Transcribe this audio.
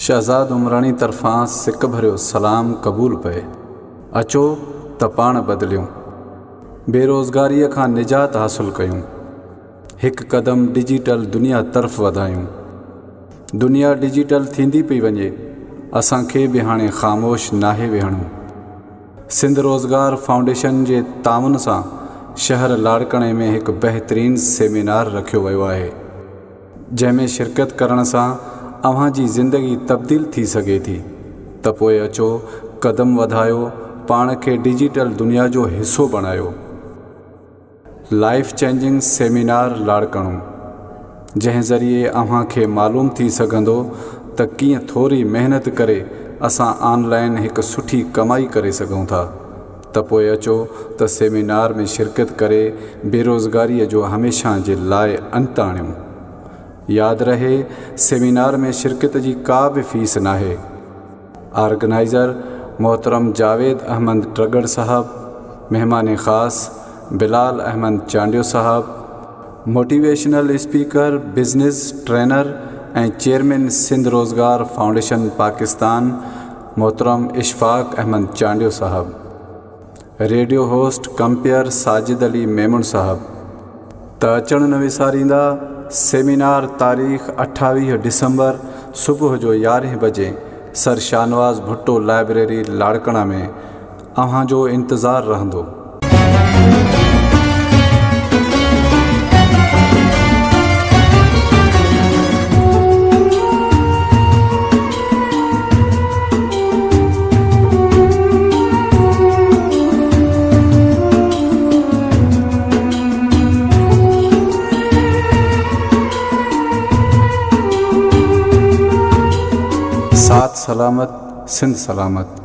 शहज़ाद उमरानी तरफ़ां सिक भरियो सलाम क़बूल पए। अचो त पाण बदिलियूं, बेरोज़गारीअ खां निजात हासिलु कयूं, हिकु क़दम डिजिटल दुनिया तरफ़ वधायूं। दुनिया डिजिटल थींदी पई वञे, असांखे बि हाणे ख़ामोश नाहे विहणो। सिंध रोज़गार फाउंडेशन जे ताउन सां शहर लाड़कणे में हिकु बहितरीन सेमिनार रखियो वियो आहे, जंहिंमें शिरकत करण सां अव्हां जी ज़िंदगी तब्दील थी सघे थी। त पोइ अचो, क़दम वधायो, पाण खे डिजिटल दुनिया जो हिसो बणायो। लाइफ चेंजिंग सेमिनार लाड़कणो, जंहिं ज़रिए अव्हां खे मालूम थी सघंदो त कीअं थोरी महिनत करे असां ऑनलाइन हिकु सुठी कमाई करे सघूं था। त पोइ अचो त सेमिनार में शिरकत करे बेरोज़गारीअ जो हमेशह जे लाइ अंत आणियूं। यादि रहे, सेमिनार में शिरकत जी का बि फीस नाहे। ऑर्गेनाइज़र मोहतरम जावेद अहमद ट्रगड़ साहब, मेहमान ख़ास बिलाल अहमद चांडियो साहब, मोटिवेशनल स्पीकर, बिज़नेस ट्रेनर ऐं चेयरमैन सिंध रोज़गार फाउंडेशन पाकिस्तान मोहतरम इशफ़ाक़ अहमद चांडियो साहब, radio host compere Sajid Ali Memon साहब। त अचण न विसारींदा। सेमिनार तारीख़ 28 डिसंबर सुबुह जो 11 बजे सर शाहनवाज़ भुट्टो लाइब्रेरी लाड़कणा में अव्हां जो इंतज़ारु रहंदो। साथ सलामत, सिंध सलामत।